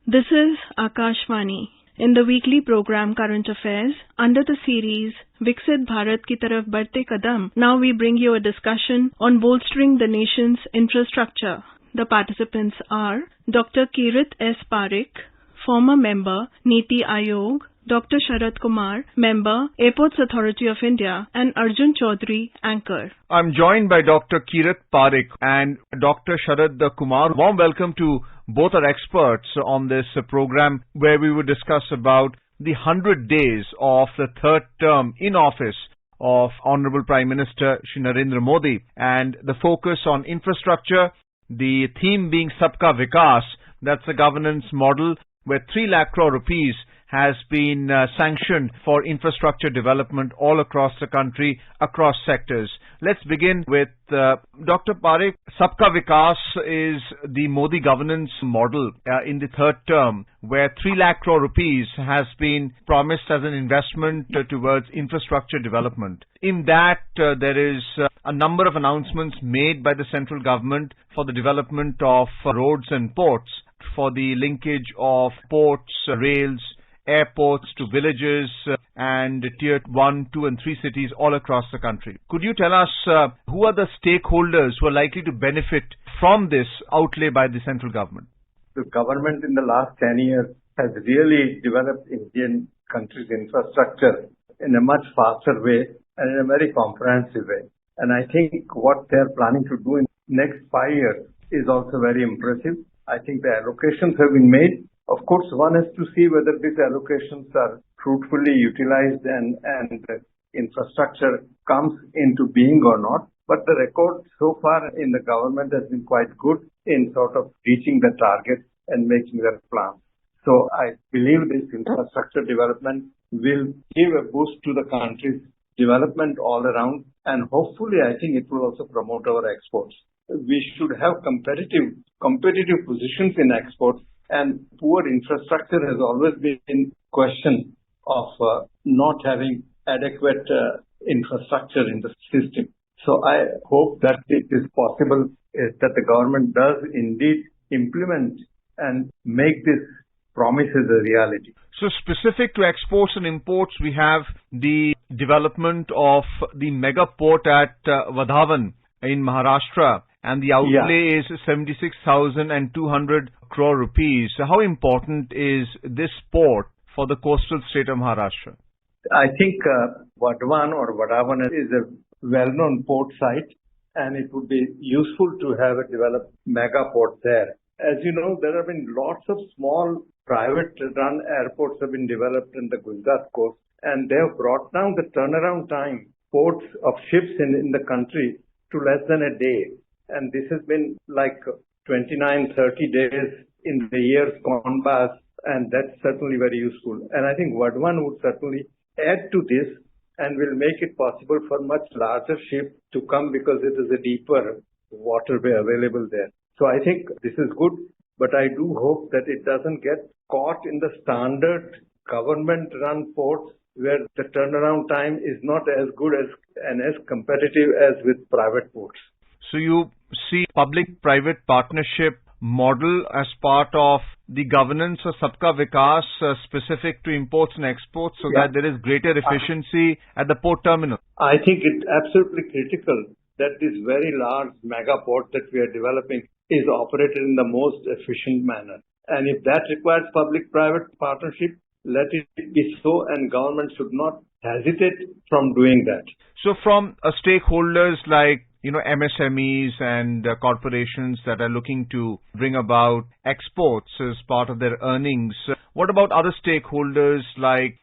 This is Akashvani. In the weekly program Current Affairs, under the series Viksit Bharat ki taraf Badte Kadam, now we bring you a discussion on bolstering the nation's infrastructure. The participants are Dr. Kirit S. Parekh, former member, Niti Aayog, Dr. Sharad Kumar, member, Airports Authority of India, and Arjun Chaudhary, anchor. I'm joined by Dr. Kirit Parekh and Dr. Sharad Kumar. Warm welcome to both our experts on this program, where we will discuss about the 100 days of the third term in office of Honorable Prime Minister Shri Narendra Modi, and the focus on infrastructure, the theme being Sabka Vikas. That's the governance model where 3 lakh crore rupees has been sanctioned for infrastructure development all across the country, across sectors. Let's begin with Dr. Parekh. Sabka Vikas is the Modi governance model in the third term, where 3 lakh crore rupees has been promised as an investment towards infrastructure development. In that, there is a number of announcements made by the central government for the development of roads and ports, for the linkage of ports, rails, airports to villages and tier 1, 2 and 3 cities all across the country. Could you tell us who are the stakeholders who are likely to benefit from this outlay by the central government? The government in the last 10 years has really developed Indian country's infrastructure in a much faster way and in a very comprehensive way. And I think what they're planning to do in the next 5 years is also very impressive. I think the allocations have been made. Of course, one has to see whether these allocations are fruitfully utilized and infrastructure comes into being or not. But the record so far in the government has been quite good in sort of reaching the target and making their plans. So I believe this infrastructure development will give a boost to the country's development all around, and hopefully I think it will also promote our exports. We should have competitive positions in exports, and poor infrastructure has always been in question of not having adequate infrastructure in the system. So I hope that it is possible that the government does indeed implement and make these promises a reality. So specific to exports and imports, we have the development of the mega port at Vadhavan in Maharashtra, and the outlay is 76,200 crore rupees. So how important is this port for the coastal state of Maharashtra? I think Vadhavan is a well-known port site, and it would be useful to have a developed mega port there. As you know, there have been lots of small private-run airports have been developed in the Gujarat coast, and they have brought down the turnaround time ports of ships in the country to less than a day. And this has been like 29, 30 days in the years gone by, and that's certainly very useful. And I think Vadhavan would certainly add to this and will make it possible for much larger ships to come because it is a deeper waterway available there. So I think this is good, but I do hope that it doesn't get caught in the standard government-run ports where the turnaround time is not as good as and as competitive as with private ports. So you see public-private partnership model as part of the governance of Sabka Vikas specific to imports and exports, so that there is greater efficiency at the port terminal? I think it's absolutely critical that this very large mega port that we are developing is operated in the most efficient manner. And if that requires public-private partnership, let it be so, and government should not hesitate from doing that. So from stakeholders like MSMEs and corporations that are looking to bring about exports as part of their earnings, what about other stakeholders like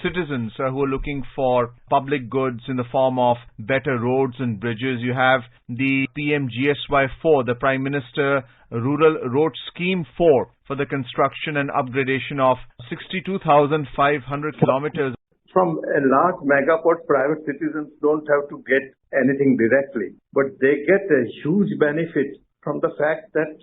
citizens who are looking for public goods in the form of better roads and bridges? You have the PMGSY4, the Prime Minister Rural Road Scheme 4, for the construction and upgradation of 62,500 kilometers. From a large megaport, private citizens don't have to get anything directly, but they get a huge benefit from the fact that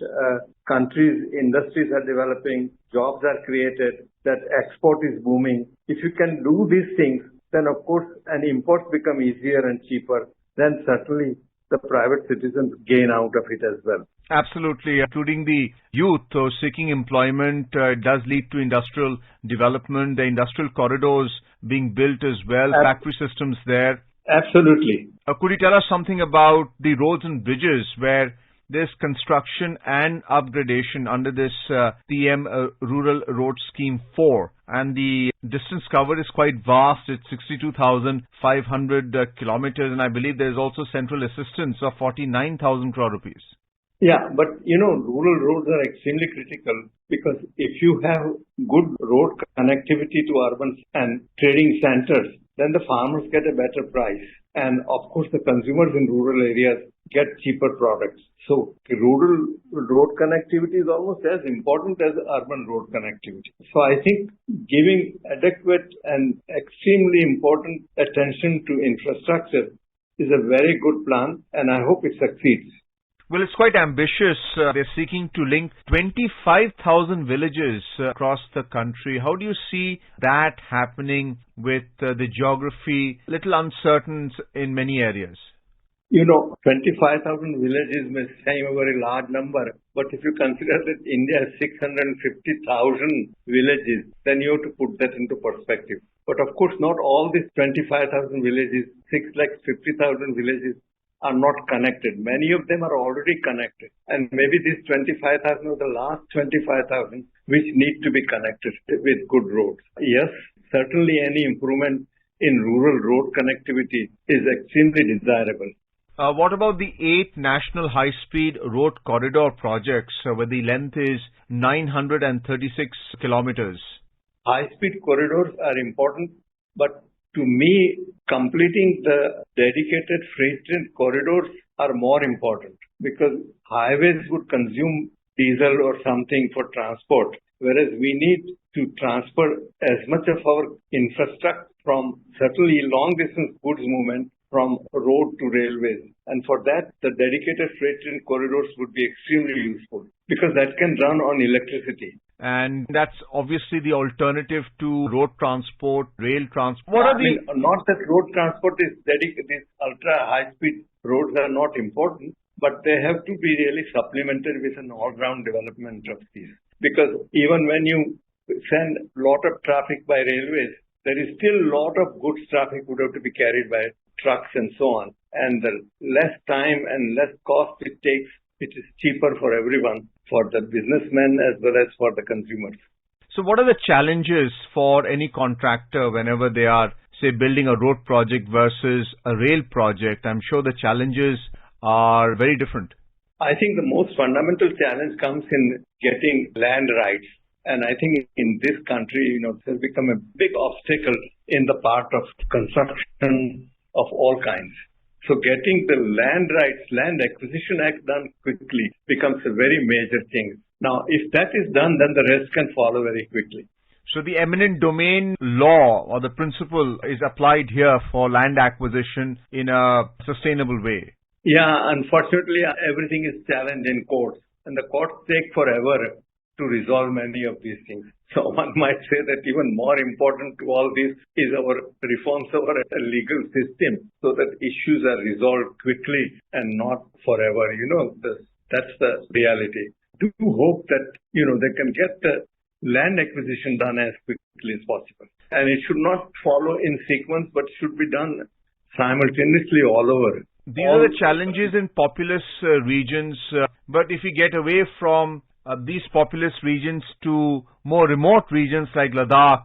countries, industries are developing, jobs are created, that export is booming. If you can do these things, then of course, and imports become easier and cheaper, then certainly the private citizens gain out of it as well. Absolutely, including the youth seeking employment. It does lead to industrial development, the industrial corridors being built as well, factory systems there. Absolutely. Could you tell us something about the roads and bridges where there's construction and upgradation under this PM Rural Road Scheme 4? And the distance covered is quite vast. It's 62,500 kilometers, and I believe there's also central assistance of 49,000 crore rupees. Yeah, but rural roads are extremely critical because if you have good road connectivity to urban and trading centers, then the farmers get a better price. And of course, the consumers in rural areas get cheaper products. So rural road connectivity is almost as important as urban road connectivity. So I think giving adequate and extremely important attention to infrastructure is a very good plan, and I hope it succeeds. Well, it's quite ambitious. They're seeking to link 25,000 villages across the country. How do you see that happening with the geography little uncertain in many areas? 25,000 villages may seem a very large number, but if you consider that India has 650,000 villages, then you have to put that into perspective. But of course, not all these 25,000 villages, 650,000 villages are not connected. Many of them are already connected. And maybe these 25,000 are the last 25,000 which need to be connected with good roads. Yes, certainly any improvement in rural road connectivity is extremely desirable. What about the 8 national high-speed road corridor projects where the length is 936 kilometers? High-speed corridors are important, but to me, completing the dedicated freight train corridors are more important because highways would consume diesel or something for transport, whereas we need to transfer as much of our infrastructure from certainly long-distance goods movement from road to railways. And for that, the dedicated freight train corridors would be extremely useful because that can run on electricity. And that's obviously the alternative to road transport, rail transport. Not that road transport is dedicated, these ultra high-speed roads are not important, but they have to be really supplemented with an all-round development of these. Because even when you send a lot of traffic by railways, there is still a lot of goods traffic would have to be carried by trucks and so on. And the less time and less cost it takes, it is cheaper for everyone, for the businessmen as well as for the consumers. So what are the challenges for any contractor whenever they are, say, building a road project versus a rail project? I'm sure the challenges are very different. I think the most fundamental challenge comes in getting land rights. And I think in this country, it has become a big obstacle in the part of construction of all kinds. So getting the land rights, land acquisition act done quickly becomes a very major thing. Now, if that is done, then the rest can follow very quickly. So the eminent domain law or the principle is applied here for land acquisition in a sustainable way. Yeah, unfortunately, everything is challenged in courts, and the courts take forever to resolve many of these things. So one might say that even more important to all this is our reforms of our legal system so that issues are resolved quickly and not forever. That's the reality. Do hope that, they can get the land acquisition done as quickly as possible. And it should not follow in sequence, but should be done simultaneously all over. These are the challenges in populous regions. But if we get away from these populous regions to more remote regions like Ladakh,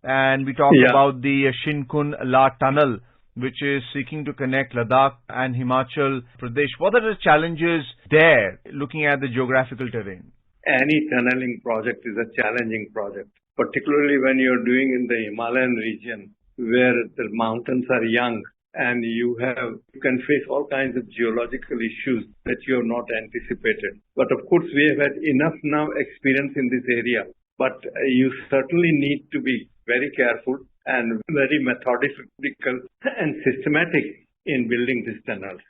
and we talk about the Shinkun-La tunnel, which is seeking to connect Ladakh and Himachal Pradesh. What are the challenges there, looking at the geographical terrain? Any tunneling project is a challenging project, particularly when you're doing in the Himalayan region where the mountains are young and you can face all kinds of geological issues that you have not anticipated. But of course, we have had enough now experience in this area. But you certainly need to be very careful and very methodical and systematic in building these tunnels.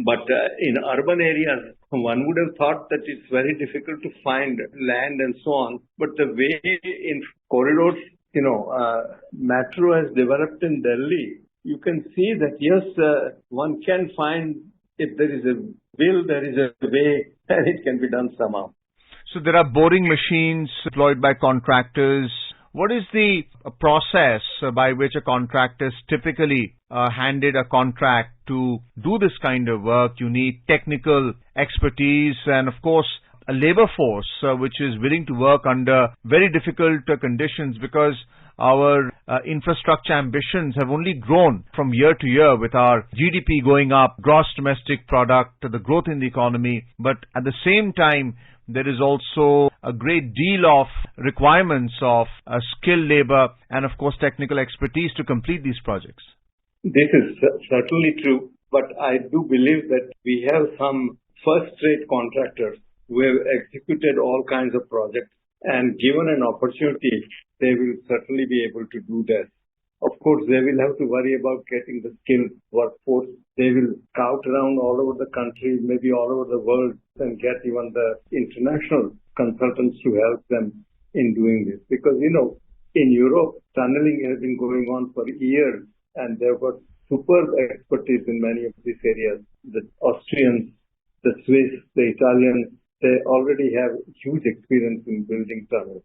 But in urban areas, one would have thought that it's very difficult to find land and so on. But the way in corridors, metro has developed in Delhi, you can see that, yes, one can find If there is a will, there is a way, and it can be done somehow. So there are boring machines employed by contractors. What is the process by which a contractor is typically handed a contract to do this kind of work? You need technical expertise and, of course, a labor force which is willing to work under very difficult conditions, because our infrastructure ambitions have only grown from year to year with our GDP going up, gross domestic product, the growth in the economy. But at the same time, there is also a great deal of requirements of skilled labor and, of course, technical expertise to complete these projects. This is certainly true, but I do believe that we have some first-rate contractors who have executed all kinds of projects, and given an opportunity, they will certainly be able to do that. Of course, they will have to worry about getting the skilled workforce. They will scout around all over the country, maybe all over the world, and get even the international consultants to help them in doing this. Because, in Europe, tunneling has been going on for years, and they've got superb expertise in many of these areas. The Austrians, the Swiss, the Italians, they already have huge experience in building tunnels.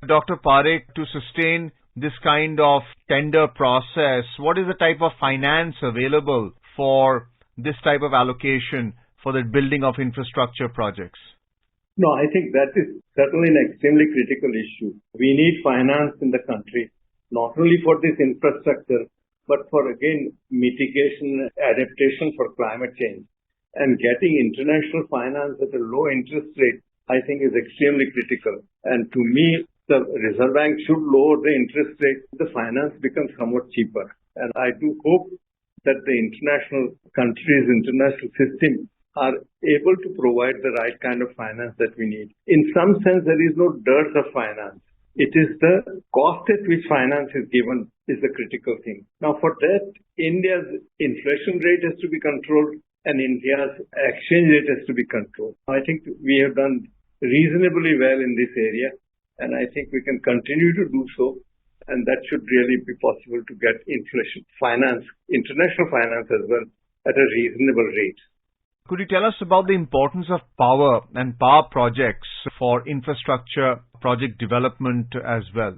Dr. Parekh, to sustain this kind of tender process, what is the type of finance available for this type of allocation for the building of infrastructure projects? No, I think that is certainly an extremely critical issue. We need finance in the country, not only for this infrastructure, but for, again, mitigation, adaptation for climate change. And getting international finance at a low interest rate, I think, is extremely critical. And to me, the Reserve Bank should lower the interest rate. The finance becomes somewhat cheaper. And I do hope that the international countries, international system are able to provide the right kind of finance that we need. In some sense, there is no dearth of finance. It is the cost at which finance is given is the critical thing. Now, for that, India's inflation rate has to be controlled, and India's exchange rate has to be controlled. I think we have done reasonably well in this area, and I think we can continue to do so, and that should really be possible to get inflation finance, international finance as well, at a reasonable rate. Could you tell us about the importance of power and power projects for infrastructure project development as well?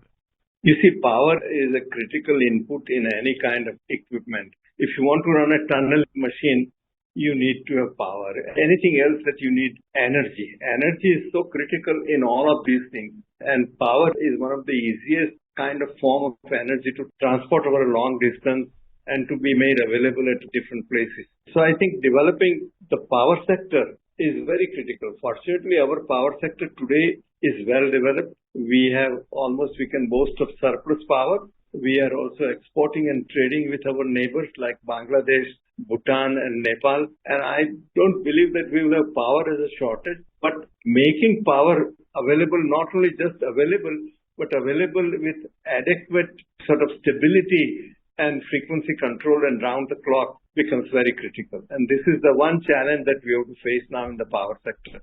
You see, power is a critical input in any kind of equipment. If you want to run a tunnel machine, you need to have power. Anything else that you need, energy. Energy is so critical in all of these things. And power is one of the easiest kind of form of energy to transport over a long distance and to be made available at different places. So I think developing the power sector is very critical. Fortunately, our power sector today is well developed. We can boast of surplus power. We are also exporting and trading with our neighbors like Bangladesh, Bhutan and Nepal. And I don't believe that we will have power as a shortage, but making power available, not only just available, but available with adequate sort of stability and frequency control and round the clock becomes very critical. And this is the one challenge that we have to face now in the power sector.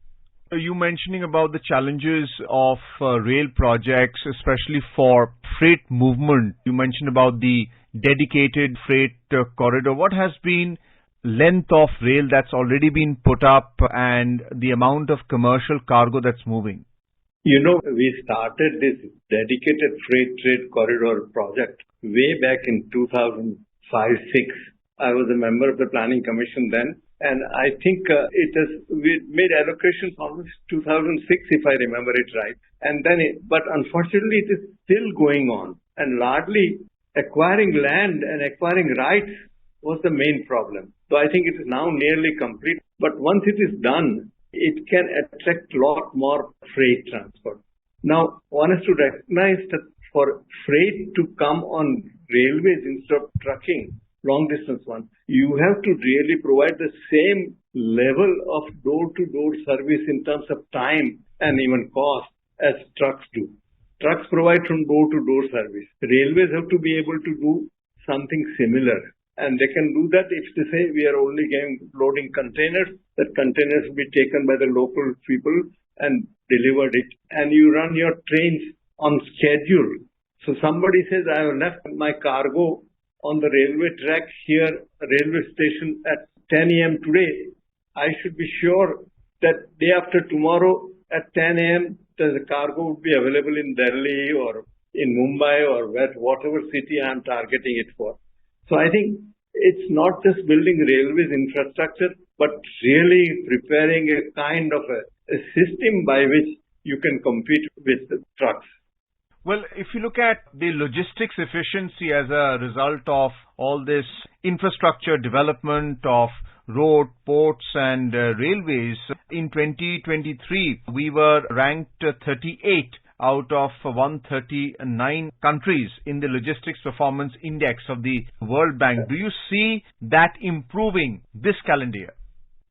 You mentioning about the challenges of rail projects, especially for freight movement. You mentioned about the dedicated freight corridor. What has been length of rail that's already been put up and the amount of commercial cargo that's moving? We started this dedicated freight trade corridor project way back in 2005-06. I was a member of the Planning Commission then. And I think we made allocations almost 2006, if I remember it right. But unfortunately, it is still going on. And largely, acquiring land and acquiring rights was the main problem. So I think it is now nearly complete. But once it is done, it can attract a lot more freight transport. Now, one has to recognize that for freight to come on railways instead of trucking, long distance one, you have to really provide the same level of door-to-door service in terms of time and even cost as trucks do. Trucks provide from door-to-door service. Railways have to be able to do something similar. And they can do that if they say we are only loading containers, that containers will be taken by the local people and delivered it. And you run your trains on schedule. So somebody says, I have left my cargo on the railway track here, railway station at 10 a.m. today, I should be sure that day after tomorrow at 10 a.m. the cargo would be available in Delhi or in Mumbai or whatever city I'm targeting it for. So I think it's not just building railways infrastructure, but really preparing a kind of a system by which you can compete with the trucks. Well, if you look at the logistics efficiency as a result of all this infrastructure development of road, ports and railways, in 2023 we were ranked 38 out of 139 countries in the Logistics Performance Index of the World Bank. Do you see that improving this calendar year?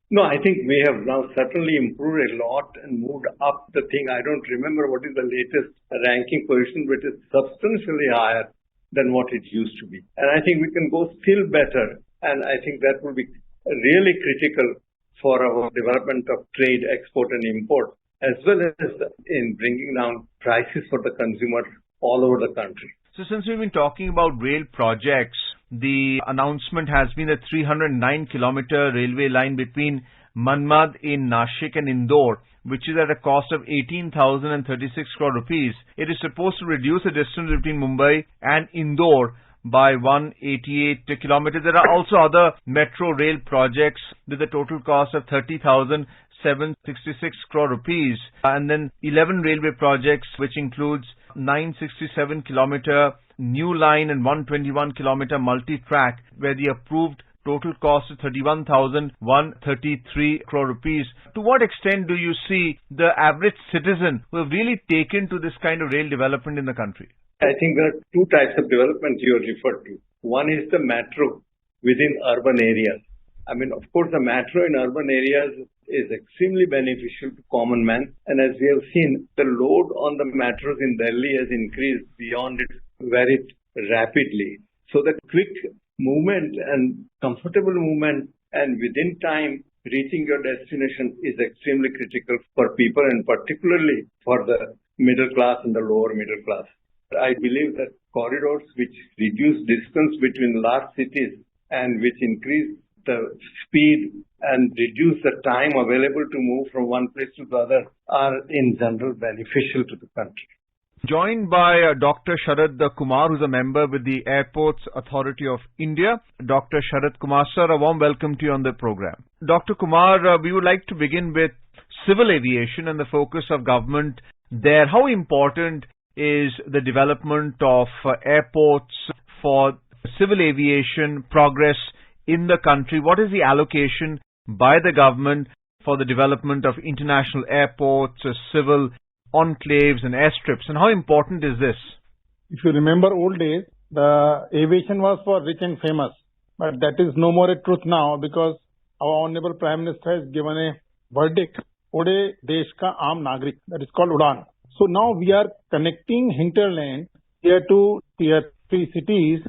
No, I think we have now certainly improved a lot and moved up the thing. I don't remember what is the latest ranking position, but it's substantially higher than what it used to be. And I think we can go still better. And I think that will be really critical for our development of trade, export and import, as well as in bringing down prices for the consumer all over the country. So since we've been talking about rail projects, the announcement has been a 309-kilometer railway line between Manmad in Nashik and Indore, which is at a cost of 18,036 crore rupees. It is supposed to reduce the distance between Mumbai and Indore by 188 kilometers. There are also other metro rail projects with a total cost of 30,766 crore rupees, and then 11 railway projects, which includes 967-kilometer new line and 121-kilometer multi-track, where the approved total cost is 31,133 crore rupees. To what extent do you see the average citizen who have really taken to this kind of rail development in the country? I think there are two types of development you referred to. One is the metro within urban areas. I mean, of course, the metro in urban areas is extremely beneficial to common man. And as we have seen, the load on the metros in Delhi has increased beyond it very rapidly. So that quick movement and comfortable movement and within time reaching your destination is extremely critical for people and particularly for the middle class and the lower middle class. I believe that corridors which reduce distance between large cities and which increase the speed and reduce the time available to move from one place to the other are in general beneficial to the country. Joined by Dr. Sharad Kumar, who's a member with the Airports Authority of India. Dr. Sharad Kumar, sir, a warm welcome to you on the program. Dr. Kumar, we would like to begin with civil aviation and the focus of government there. How important is the development of airports for civil aviation progress in the country? What is the allocation by the government for the development of international airports, civil enclaves and airstrips, and how important is this? If you remember old days, the aviation was for rich and famous, but that is no more a truth now because our Honorable Prime Minister has given a verdict, Ude Desh Ka Aam Nagrik, that is called Udan. So now we are connecting hinterland tier 2, tier 3 cities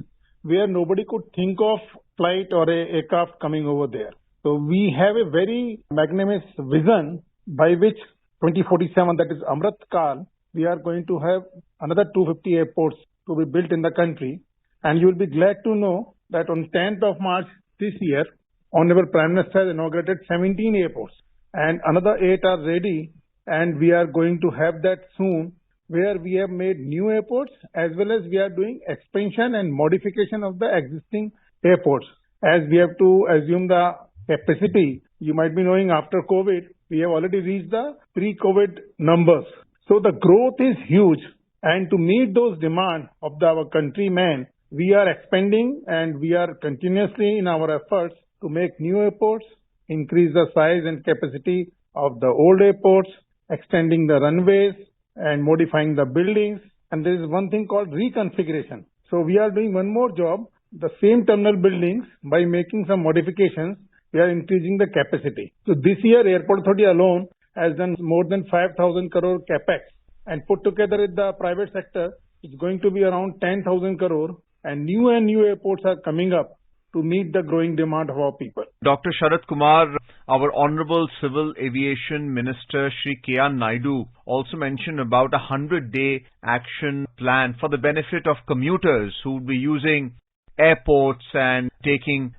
where nobody could think of flight or a aircraft coming over there. So we have a very magnanimous vision by which 2047, that is Amrit Kal, we are going to have another 250 airports to be built in the country. And you will be glad to know that on 10th of March this year, Honorable Prime Minister has inaugurated 17 airports and another 8 are ready, and we are going to have that soon, where we have made new airports as well as we are doing expansion and modification of the existing airports. As we have to assume the capacity, you might be knowing after COVID, we have already reached the pre-COVID numbers. So the growth is huge, and to meet those demands of our countrymen, we are expanding and we are continuously in our efforts to make new airports, increase the size and capacity of the old airports, extending the runways and modifying the buildings. And there is one thing called reconfiguration. So we are doing one more job, the same terminal buildings, by making some modifications, we are increasing the capacity. So this year, Airport Authority alone has done more than 5,000 crore capex, and put together with the private sector, it's going to be around 10,000 crore, and new airports are coming up to meet the growing demand of our people. Dr. Sharad Kumar, our Honorable Civil Aviation Minister Shri K.R. Naidu also mentioned about a 100-day action plan for the benefit of commuters who would be using airports and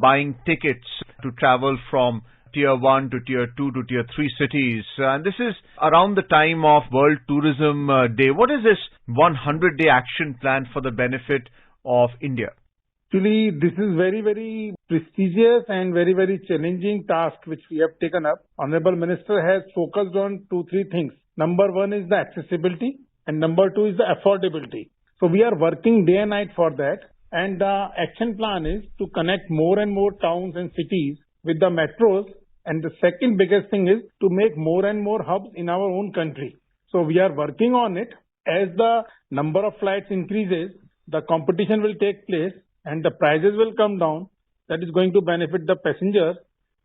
buying tickets to travel from tier 1 to tier 2 to tier 3 cities. And this is around the time of World Tourism Day. What is this 100-day action plan for the benefit of India? Actually, this is very, very prestigious and very, very challenging task which we have taken up. Honorable Minister has focused on 2-3 things. Number one is the accessibility and number two is the affordability. So we are working day and night for that. And the action plan is to connect more and more towns and cities with the metros. And the second biggest thing is to make more and more hubs in our own country. So we are working on it. As the number of flights increases, the competition will take place and the prices will come down. That is going to benefit the passengers,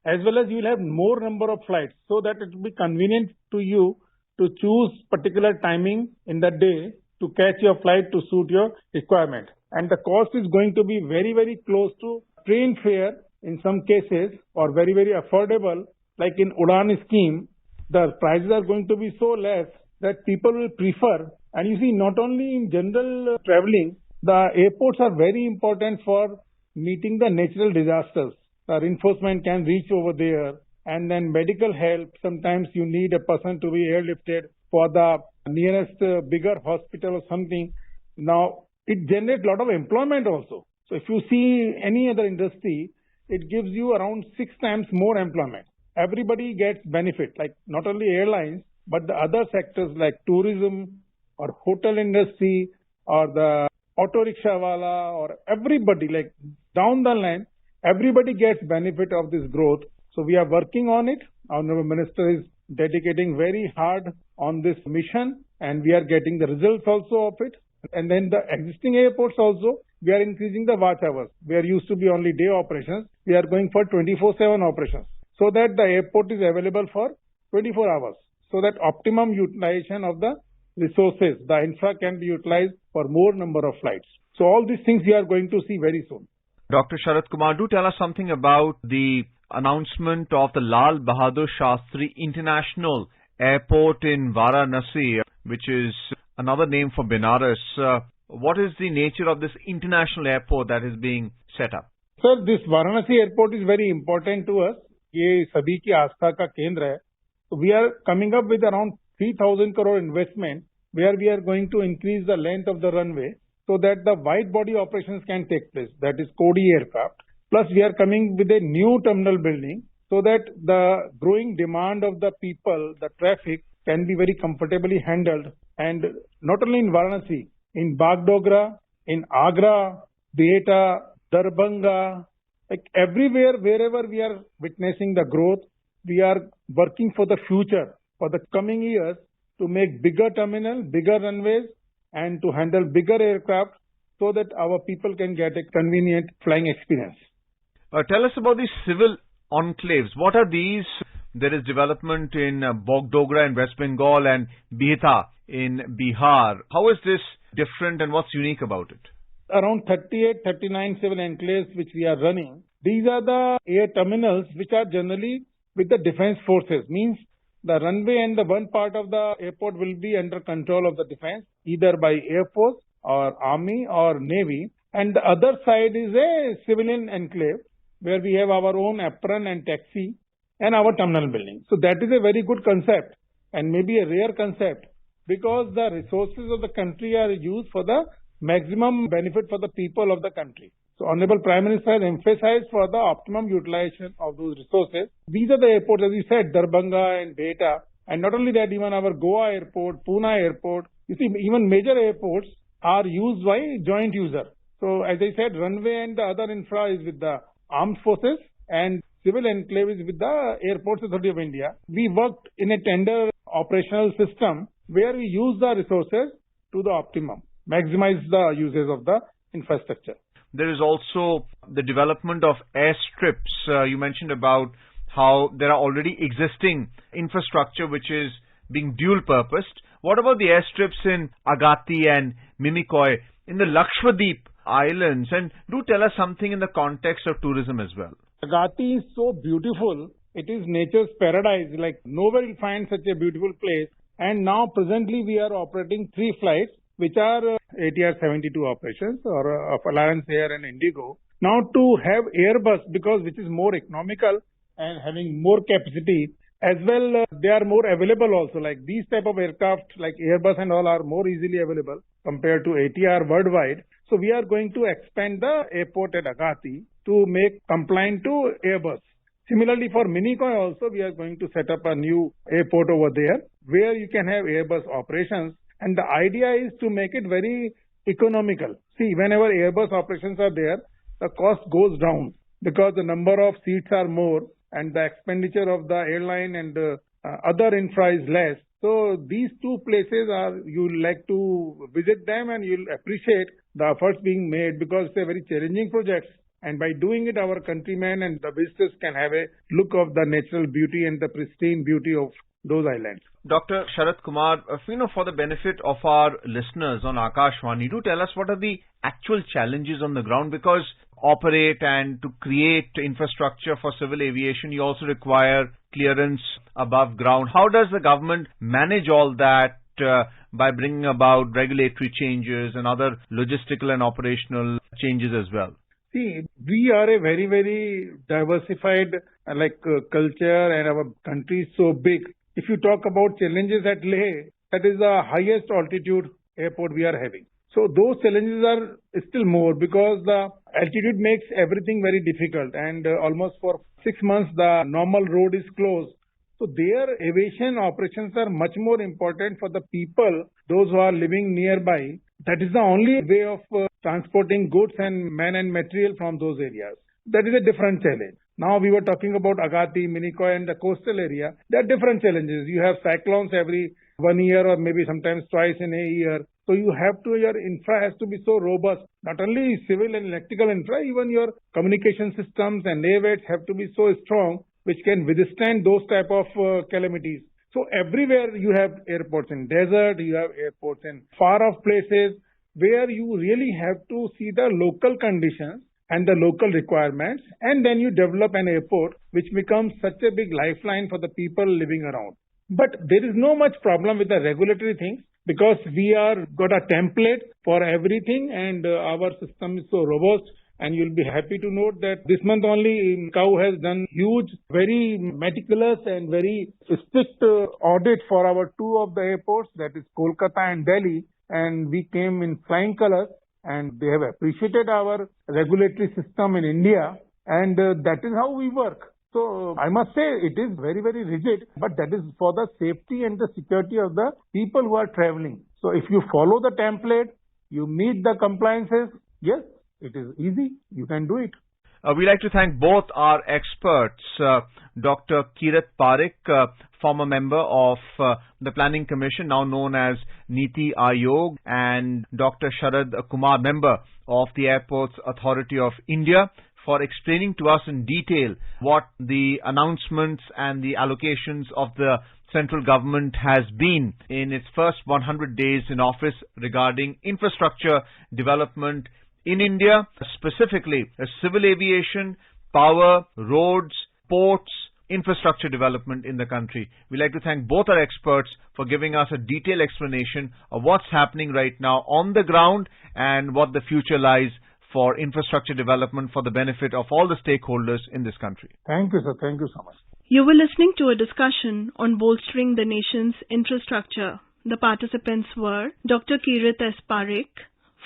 as well as you will have more number of flights so that it will be convenient to you to choose particular timing in the day to catch your flight to suit your requirement. And the cost is going to be very, very close to train fare in some cases, or very, very affordable. Like in Udan scheme, the prices are going to be so less that people will prefer. And you see, not only in general traveling, the airports are very important for meeting the natural disasters. The reinforcement can reach over there, and then medical help. Sometimes you need a person to be airlifted for the nearest bigger hospital or something. Now, it generates a lot of employment also. So if you see any other industry, it gives you around 6 times more employment. Everybody gets benefit, like not only airlines, but the other sectors like tourism or hotel industry or the auto rickshaw wala or everybody, like down the line, everybody gets benefit of this growth. So we are working on it. Our Minister is dedicating very hard on this mission and we are getting the results also of it. And then the existing airports also, we are increasing the watch hours. Where used to be only day operations, we are going for 24/7 operations so that the airport is available for 24 hours. So that optimum utilization of the resources, the infra can be utilized for more number of flights. So all these things we are going to see very soon. Dr. Sharad Kumar, do tell us something about the announcement of the Lal Bahadur Shastri International Airport in Varanasi, which is another name for Benares. What is the nature of this international airport that is being set up? Sir, this Varanasi airport is very important to us. ये सभी की आस्था का केंद्र है. So we are coming up with around 3,000 crore investment where we are going to increase the length of the runway so that the wide body operations can take place. That is Cody aircraft. Plus we are coming with a new terminal building so that the growing demand of the people, the traffic can be very comfortably handled. And not only in Varanasi, in Bagdogra, in Agra, Beta, Darbhanga, like everywhere, wherever we are witnessing the growth, we are working for the future, for the coming years to make bigger terminal, bigger runways and to handle bigger aircraft so that our people can get a convenient flying experience. Tell us about these civil enclaves. What are these? There is development in Bagdogra in West Bengal and Bihta in Bihar. How is this different and what's unique about it? Around 38, 39 civil enclaves which we are running. These are the air terminals which are generally with the defense forces. Means the runway and the one part of the airport will be under control of the defense, either by Air Force or Army or Navy. And the other side is a civilian enclave where we have our own apron and taxi and our terminal building. So that is a very good concept and maybe a rare concept because the resources of the country are used for the maximum benefit for the people of the country. So Honorable Prime Minister has emphasized for the optimum utilization of those resources. These are the airports, as you said, Darbhanga and Beta. And not only that, even our Goa airport, Pune airport, you see, even major airports are used by joint user. So as I said, runway and the other infra is with the armed forces and civil enclave is with the Airports Authority of India. We worked in a tender operational system where we use the resources to the optimum, maximize the uses of the infrastructure. There is also the development of airstrips. You mentioned about how there are already existing infrastructure which is being dual-purposed. What about the airstrips in Agatti and Mimikoi in the Lakshadweep Islands? And do tell us something in the context of tourism as well. Agatti is so beautiful. It is nature's paradise. Like nowhere you find such a beautiful place. And now presently we are operating 3 flights which are ATR 72 operations or of Alliance Air and Indigo. Now to have Airbus, because which is more economical and having more capacity. As well, they are more available also. Like these type of aircraft, like Airbus and all, are more easily available compared to ATR worldwide. So we are going to expand the airport at Agati to make compliant to Airbus. Similarly, for Minicoy also, we are going to set up a new airport over there where you can have Airbus operations. And the idea is to make it very economical. See, whenever Airbus operations are there, the cost goes down because the number of seats are more and the expenditure of the airline and other infra is less. So these two places are, you'll like to visit them and you'll appreciate the efforts being made because they're very challenging projects. And by doing it, our countrymen and the visitors can have a look of the natural beauty and the pristine beauty of those islands. Dr. Sharad Kumar, for the benefit of our listeners on Akashvani, do tell us what are the actual challenges on the ground, because operate and to create infrastructure for civil aviation, you also require clearance above ground. How does the government manage all that by bringing about regulatory changes and other logistical and operational changes as well? See, we are a very, very diversified culture, and our country is so big. If you talk about challenges at Leh, that is the highest altitude airport we are having. So those challenges are still more because the altitude makes everything very difficult, and almost for 6 months the normal road is closed. So their aviation operations are much more important for the people, those who are living nearby. That is the only way of transporting goods and man and material from those areas. That is a different challenge. Now we were talking about Agati, Minicoy and the coastal area. There are different challenges. You have cyclones every 1 year or maybe sometimes twice in a year. So you have to, your infra has to be so robust. Not only civil and electrical infra, even your communication systems and navets have to be so strong which can withstand those type of calamities. So everywhere you have airports in desert, you have airports in far off places where you really have to see the local conditions and the local requirements, and then you develop an airport which becomes such a big lifeline for the people living around. But there is no much problem with the regulatory things because we are got a template for everything, and our system is so robust. And you'll be happy to note that this month only COW has done huge, very meticulous and very strict audit for our two of the airports, that is Kolkata and Delhi, and we came in flying colors, and they have appreciated our regulatory system in India, and that is how we work. So I must say it is very, very rigid, but that is for the safety and the security of the people who are traveling. So if you follow the template, you meet the compliances, yes, it is easy. You can do it. We'd like to thank both our experts, Dr. Kirat Parekh, former member of the Planning Commission, now known as Niti Aayog, and Dr. Sharad Kumar, member of the Airports Authority of India, for explaining to us in detail what the announcements and the allocations of the central government has been in its first 100 days in office regarding infrastructure development in India, specifically civil aviation, power, roads, ports, infrastructure development in the country. We'd like to thank both our experts for giving us a detailed explanation of what's happening right now on the ground and what the future lies for infrastructure development for the benefit of all the stakeholders in this country. Thank you, sir. Thank you so much. You were listening to a discussion on bolstering the nation's infrastructure. The participants were Dr. Kirat S. Parekh,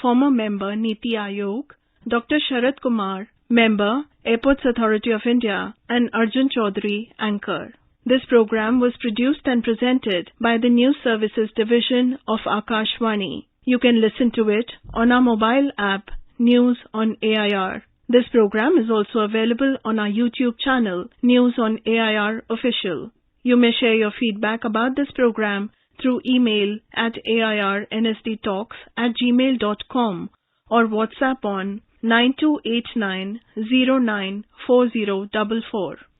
former member Niti Aayog, Dr. Sharad Kumar, member Airports Authority of India, and Arjun Chaudhary, anchor. This program was produced and presented by the News Services Division of Akashvani. You can listen to it on our mobile app, News on AIR. This program is also available on our YouTube channel, News on AIR Official. You may share your feedback about this program through email at airnsdtalks@gmail.com or WhatsApp on 9289094044.